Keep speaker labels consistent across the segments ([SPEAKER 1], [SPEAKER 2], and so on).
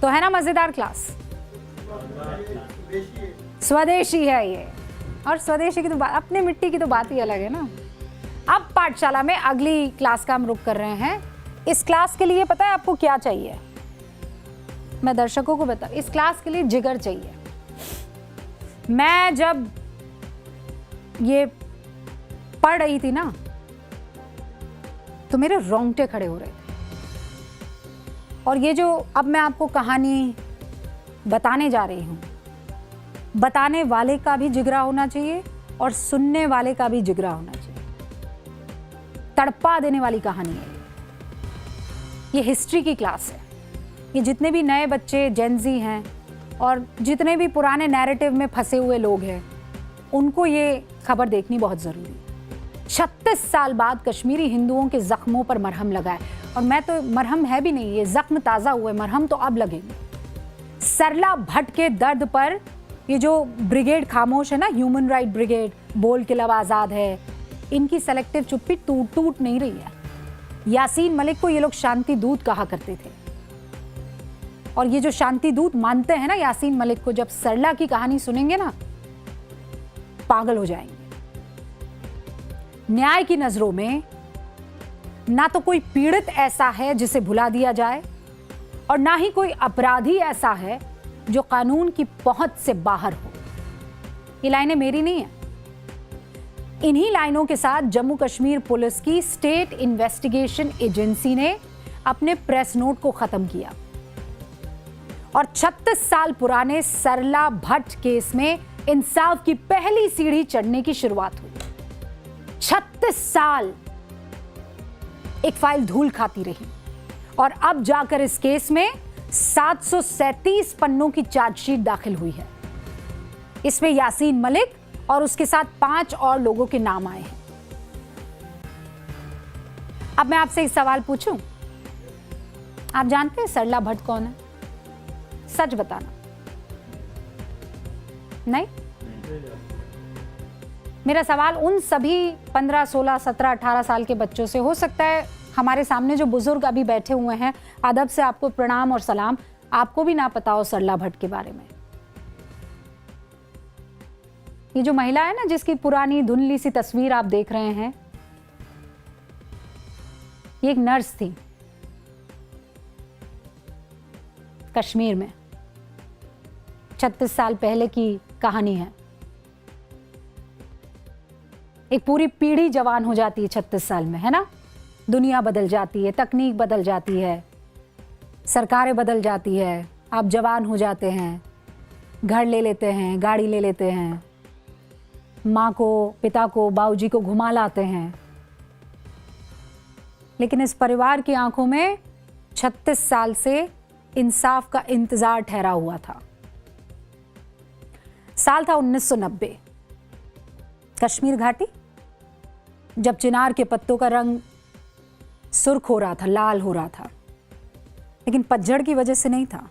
[SPEAKER 1] तो है ना मजेदार क्लास। स्वदेशी है ये, और स्वदेशी की तो बात, अपने मिट्टी की तो बात ही अलग है ना। अब पाठशाला में अगली क्लास का हम रुख कर रहे हैं। इस क्लास के लिए पता है आपको क्या चाहिए? मैं दर्शकों को बता, इस क्लास के लिए जिगर चाहिए। मैं जब ये पढ़ रही थी ना तो मेरे रोंगटे खड़े हो रहे थे। और ये जो अब मैं आपको कहानी बताने जा रही हूं, बताने वाले का भी जिगरा होना चाहिए और सुनने वाले का भी जिगरा होना चाहिए। तड़पा देने वाली कहानी है ये हिस्ट्री की क्लास है। ये जितने भी नए बच्चे जेनजी हैं और जितने भी पुराने नैरेटिव में फंसे हुए लोग हैं, उनको ये खबर देखनी बहुत ज़रूरी है। 36 साल बाद कश्मीरी हिंदुओं के जख्मों पर मरहम लगा है। और मैं तो, मरहम है भी नहीं, ये जख्म ताज़ा हुए, मरहम तो अब लगेंगे। सरला भट्ट के दर्द पर ये जो ब्रिगेड खामोश है ना, ह्यूमन राइट ब्रिगेड, बोल के लब आज़ाद है, इनकी सेलेक्टिव चुप्पी टूट नहीं रही है। यासीन मलिक को ये लोग शांति दूत कहा करते थे, और ये जो शांति दूत मानते हैं ना यासीन मलिक को, जब सरला की कहानी सुनेंगे ना पागल हो जाएंगे। न्याय की नजरों में ना तो कोई पीड़ित ऐसा है जिसे भुला दिया जाए, और ना ही कोई अपराधी ऐसा है जो कानून की पहुंच से बाहर हो। ये लाइनें मेरी नहीं है। इन्हीं लाइनों के साथ जम्मू कश्मीर पुलिस की स्टेट इन्वेस्टिगेशन एजेंसी ने अपने प्रेस नोट को खत्म किया और 36 साल पुराने सरला भट्ट केस में इंसाफ की पहली सीढ़ी चढ़ने की शुरुआत हुई। 36 साल एक फाइल धूल खाती रही, और अब जाकर इस केस में 737 पन्नों की चार्जशीट दाखिल हुई है। इसमें यासीन मलिक और उसके साथ 5 और लोगों के नाम आए हैं। अब मैं आपसे एक सवाल पूछूं, आप जानते हैं सरला भट्ट कौन है? सच बताना। नहीं? मेरा सवाल उन सभी 15, 16, 17, 18 साल के बच्चों से, हो सकता है हमारे सामने जो बुजुर्ग अभी बैठे हुए हैं, अदब से आपको प्रणाम और सलाम, आपको भी ना पता हो सरला भट्ट के बारे में। ये जो महिला है ना, जिसकी पुरानी धुंधली सी तस्वीर आप देख रहे हैं, ये एक नर्स थी कश्मीर में। 36 साल पहले की कहानी है। एक पूरी पीढ़ी जवान हो जाती है 36 साल में, है ना? दुनिया बदल जाती है, तकनीक बदल जाती है, सरकारें बदल जाती है, आप जवान हो जाते हैं, घर ले लेते हैं, गाड़ी ले लेते हैं, माँ को, पिता को, बाबूजी को घुमा लाते हैं। लेकिन इस परिवार की आंखों में 36 साल से इंसाफ का इंतजार ठहरा हुआ था। साल था 1990। कश्मीर घाटी, जब चिनार के पत्तों का रंग सुर्ख हो रहा था, लाल हो रहा था, लेकिन पतझड़ की वजह से नहीं था,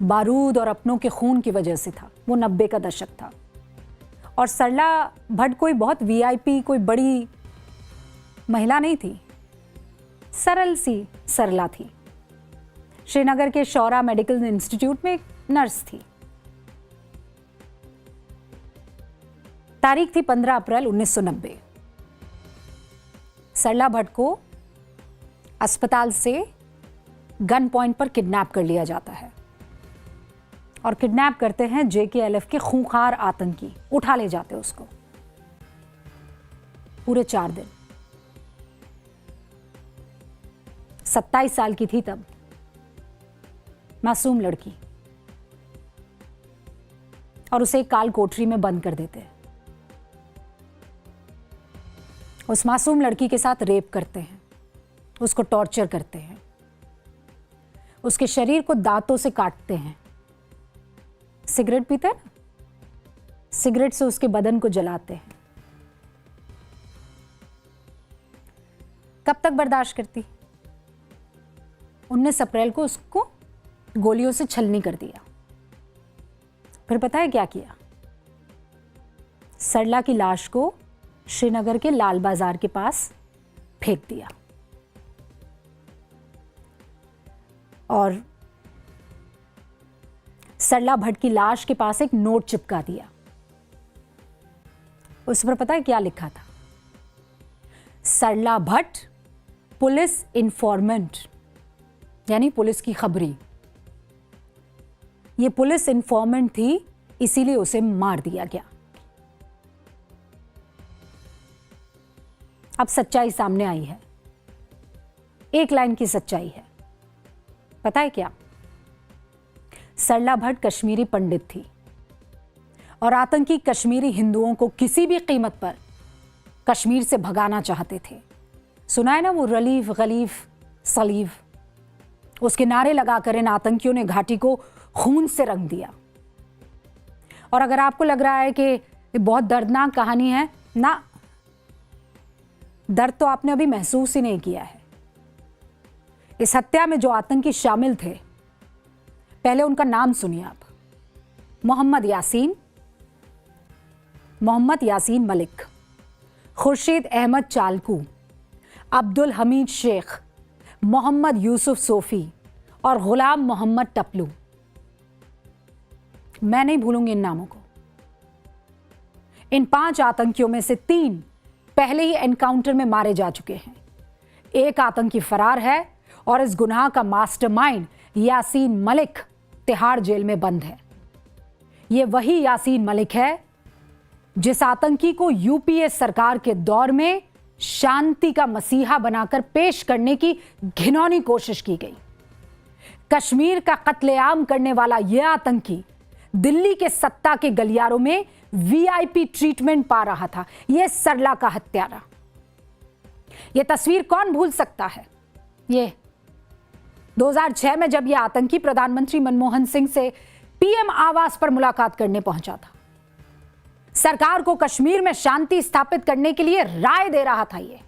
[SPEAKER 1] बारूद और अपनों के खून की वजह से था। वो 90 का दशक था, और सरला भट्ट कोई बहुत वीआईपी, कोई बड़ी महिला नहीं थी, सरल सी सरला थी। श्रीनगर के शौरा मेडिकल इंस्टीट्यूट में एक नर्स थी। तारीख थी 15 अप्रैल 1990। सरला भट्ट को अस्पताल से गन पॉइंट पर किडनैप कर लिया जाता है, और किडनैप करते हैं JKLF के खूंखार आतंकी, उठा ले जाते उसको। पूरे 4 दिन। 27 साल की थी तब, मासूम लड़की, और उसे काल कोठरी में बंद कर देते हैं। उस मासूम लड़की के साथ रेप करते हैं, उसको टॉर्चर करते हैं, उसके शरीर को दांतों से काटते हैं। सिगरेट पीते हैं ना, सिगरेट से उसके बदन को जलाते हैं। कब तक बर्दाश्त करती? 19 अप्रैल को उसको गोलियों से छलनी कर दिया। फिर पता है क्या किया? सरला की लाश को श्रीनगर के लाल बाजार के पास फेंक दिया, और सरला भट्ट की लाश के पास एक नोट चिपका दिया। उस पर पता है क्या लिखा था? सरला भट्ट पुलिस इंफॉर्मेंट, यानी पुलिस की खबरी। ये पुलिस इंफॉर्मेंट थी, इसीलिए उसे मार दिया गया। अब सच्चाई सामने आई है, एक लाइन की सच्चाई है। पता है क्या? सरला भट्ट कश्मीरी पंडित थी और आतंकी कश्मीरी हिंदुओं को किसी भी कीमत पर कश्मीर से भगाना चाहते थे। सुना है ना वो रलीफ गलीफ सलीफ, उसके नारे लगाकर इन आतंकियों ने घाटी को खून से रंग दिया। और अगर आपको लग रहा है कि ये बहुत दर्दनाक कहानी है, ना, दर्द तो आपने अभी महसूस ही नहीं किया है। इस हत्या में जो आतंकी शामिल थे, पहले उनका नाम सुनिए आप। मोहम्मद यासीन मलिक, खुर्शीद अहमद चालकू, अब्दुल हमीद शेख, मोहम्मद यूसुफ सोफी और गुलाम मोहम्मद टपलू। मैं नहीं भूलूंगी इन नामों को। इन 5 आतंकियों में से 3 पहले ही एनकाउंटर में मारे जा चुके हैं। एक आतंकी फरार है और इस गुनाह का मास्टरमाइंड यासीन मलिक तिहाड़ जेल में बंद है। यह वही यासीन मलिक है जिस आतंकी को यूपीए सरकार के दौर में शांति का मसीहा बनाकर पेश करने की घिनौनी कोशिश की गई। कश्मीर का कत्लेआम करने वाला यह आतंकी दिल्ली के सत्ता के गलियारों में वीआईपी ट्रीटमेंट पा रहा था। यह सरला का हत्यारा। यह तस्वीर कौन भूल सकता है? ये 2006 में जब यह आतंकी प्रधानमंत्री मनमोहन सिंह से पीएम आवास पर मुलाकात करने पहुंचा था, सरकार को कश्मीर में शांति स्थापित करने के लिए राय दे रहा था। ये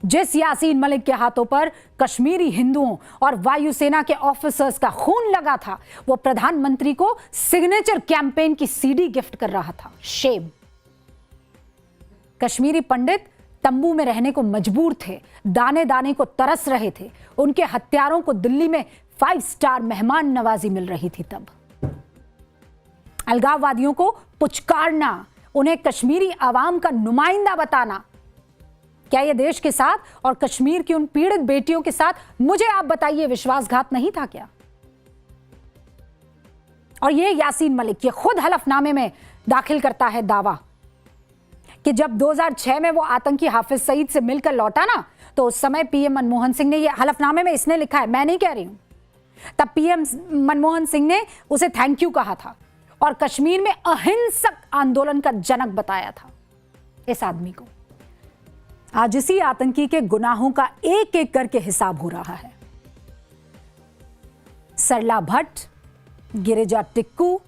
[SPEAKER 1] जिस यासीन मलिक के हाथों पर कश्मीरी हिंदुओं और वायुसेना के ऑफिसर्स का खून लगा था, वो प्रधानमंत्री को सिग्नेचर कैंपेन की सीडी गिफ्ट कर रहा था। शेम। कश्मीरी पंडित तंबू में रहने को मजबूर थे, दाने दाने को तरस रहे थे। उनके हत्यारों को दिल्ली में 5 स्टार मेहमान नवाजी मिल रही थी। तब अलगाववादियों को पुचकारना, उन्हें कश्मीरी आवाम का नुमाइंदा बताना, क्या यह देश के साथ और कश्मीर की उन पीड़ित बेटियों के साथ, मुझे आप बताइए, विश्वासघात नहीं था क्या? और यह यासीन मलिक ये खुद हलफनामे में दाखिल करता है दावा कि जब 2006 में वो आतंकी हाफिज सईद से मिलकर लौटा ना, तो उस समय पीएम मनमोहन सिंह ने, ये हलफनामे में इसने लिखा है, मैं नहीं कह रही हूं, तब पीएम मनमोहन सिंह ने उसे थैंक यू कहा था और कश्मीर में अहिंसक आंदोलन का जनक बताया था इस आदमी को। आज इसी आतंकी के गुनाहों का एक एक करके हिसाब हो रहा है। सरला भट्ट, गिरिजा टिक्कू,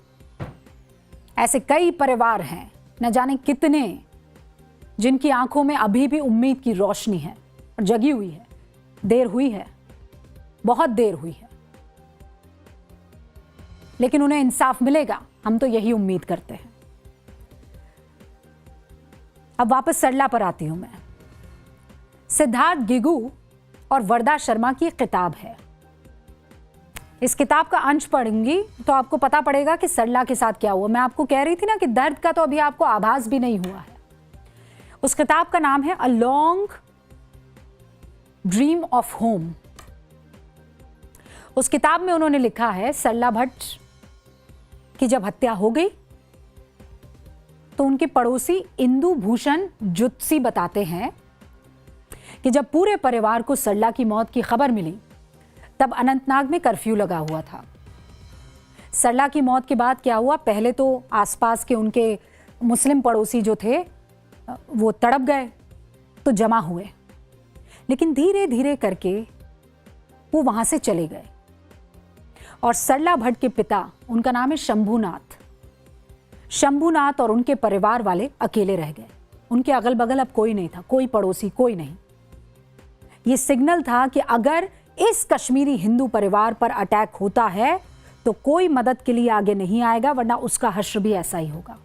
[SPEAKER 1] ऐसे कई परिवार हैं, न जाने कितने, जिनकी आंखों में अभी भी उम्मीद की रोशनी है और जगी हुई है। देर हुई है, बहुत देर हुई है, लेकिन उन्हें इंसाफ मिलेगा, हम तो यही उम्मीद करते हैं। अब वापस सरला पर आती हूं मैं। सिद्धार्थ गिगू और वरदा शर्मा की किताब है। इस किताब का अंश पढ़ूंगी तो आपको पता पड़ेगा कि सरला के साथ क्या हुआ। मैं आपको कह रही थी ना कि दर्द का तो अभी आपको आभास भी नहीं हुआ है। उस किताब का नाम है a long dream of home. उस किताब में उन्होंने लिखा है, सरला भट्ट की जब हत्या हो गई तो उनके पड़ोसी इंदु भूषण जुत्सी बताते हैं कि जब पूरे परिवार को सरला की मौत की खबर मिली, तब अनंतनाग में कर्फ्यू लगा हुआ था। सरला की मौत के बाद क्या हुआ, पहले तो आसपास के उनके मुस्लिम पड़ोसी जो थे वो तड़प गए, तो जमा हुए, लेकिन धीरे धीरे करके वो वहां से चले गए। और सरला भट्ट के पिता, उनका नाम है शंभूनाथ, शंभूनाथ और उनके परिवार वाले अकेले रह गए। उनके अगल बगल अब कोई नहीं था, कोई पड़ोसी, कोई नहीं। ये सिग्नल था कि अगर इस कश्मीरी हिंदू परिवार पर अटैक होता है तो कोई मदद के लिए आगे नहीं आएगा, वरना उसका हश्र भी ऐसा ही होगा।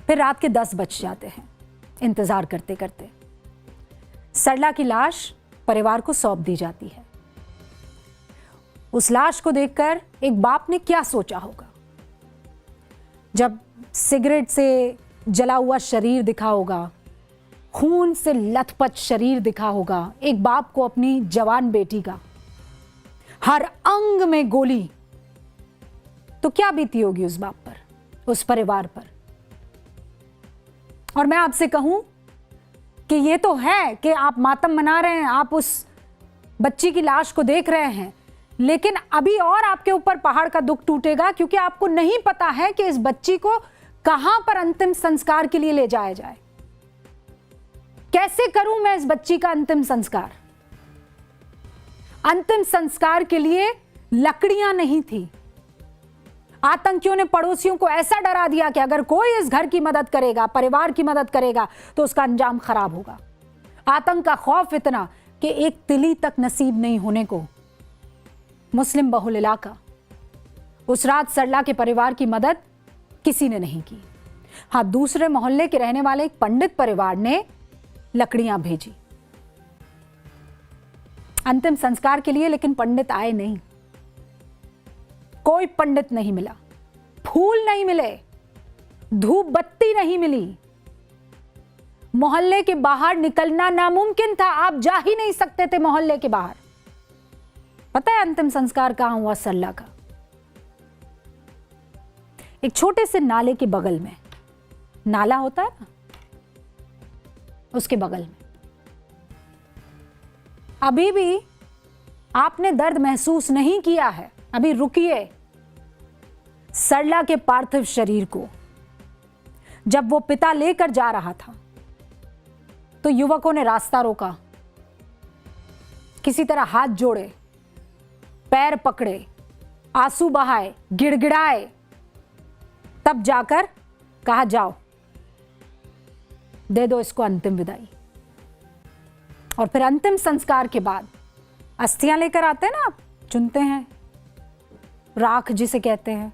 [SPEAKER 1] फिर रात के 10 बज जाते हैं इंतजार करते करते। सरला की लाश परिवार को सौंप दी जाती है। उस लाश को देखकर एक बाप ने क्या सोचा होगा? जब सिगरेट से जला हुआ शरीर दिखा होगा, खून से लथपथ शरीर दिखा होगा, एक बाप को अपनी जवान बेटी का, हर अंग में गोली, तो क्या बीती होगी उस बाप पर, उस परिवार पर? और मैं आपसे कहूं कि ये तो है कि आप मातम मना रहे हैं, आप उस बच्ची की लाश को देख रहे हैं, लेकिन अभी और आपके ऊपर पहाड़ का दुख टूटेगा, क्योंकि आपको नहीं पता है कि इस बच्ची को कहां पर अंतिम संस्कार के लिए ले जाया जाए। कैसे करूं मैं इस बच्ची का अंतिम संस्कार? अंतिम संस्कार के लिए लकड़ियां नहीं थी। आतंकियों ने पड़ोसियों को ऐसा डरा दिया कि अगर कोई इस घर की मदद करेगा, परिवार की मदद करेगा, तो उसका अंजाम खराब होगा। आतंक का खौफ इतना कि एक तिली तक नसीब नहीं होने को मुस्लिम बहुल इलाका, उस रात सरला के परिवार की मदद किसी ने नहीं की। हाँ, दूसरे मोहल्ले के रहने वाले एक पंडित परिवार ने लकड़ियां भेजी अंतिम संस्कार के लिए, लेकिन पंडित आए नहीं। कोई पंडित नहीं मिला, फूल नहीं मिले, धूप बत्ती नहीं मिली। मोहल्ले के बाहर निकलना नामुमकिन था, आप जा ही नहीं सकते थे मोहल्ले के बाहर। पता है अंतिम संस्कार कहां हुआ? सरला का एक छोटे से नाले के बगल में, नाला होता है ना, उसके बगल में। अभी भी आपने दर्द महसूस नहीं किया है, अभी रुकिए। सरला के पार्थिव शरीर को जब वो पिता लेकर जा रहा था, तो युवकों ने रास्ता रोका, किसी तरह हाथ जोड़े, पैर पकड़े, आंसू बहाए, गिड़गिड़ाए, तब जाकर कहा जाओ दे दो इसको अंतिम विदाई। और फिर अंतिम संस्कार के बाद अस्थियां लेकर आते हैं ना, आप चुनते हैं, राख जिसे कहते हैं।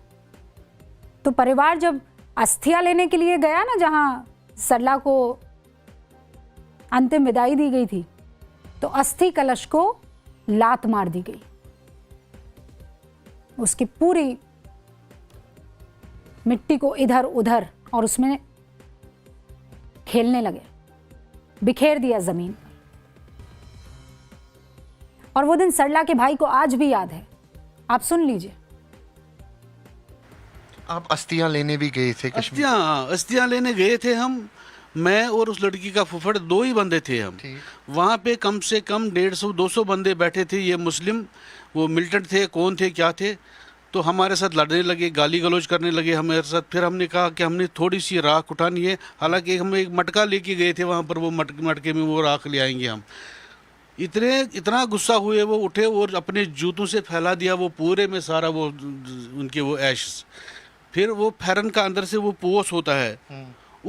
[SPEAKER 1] तो परिवार जब अस्थियां लेने के लिए गया ना, जहां सरला को अंतिम विदाई दी गई थी, तो अस्थि कलश को लात मार दी गई, उसकी पूरी मिट्टी को इधर उधर, और उसमें खेलने लगे, बिखेर दिया जमीन पर। और वो दिन सरला के भाई को आज भी याद है, आप सुन लीजिए।
[SPEAKER 2] आप अस्थियां लेने भी गए थे कश्मीर?
[SPEAKER 3] अस्थियां लेने गए थे हम, मैं और उस लड़की का फुफड़, दो ही बंदे थे हम। वहाँ पे कम से कम 150-200 बंदे बैठे थे, ये मुस्लिम, वो मिलिटेंट थे, कौन थे क्या थे। तो हमारे साथ लड़ने लगे, गाली गलौज करने लगे हमारे साथ। फिर हमने कहा कि हमने थोड़ी सी राख उठानी है, हालांकि हम एक मटका लेके गए थे वहाँ पर, वो मटके में वो राख ले आएंगे हम। इतना गुस्सा हुए, वो उठे और अपने जूतों से फैला दिया वो पूरे में सारा वो उनके वो ऐश। फिर वो फैरन का अंदर से वो पोस होता है,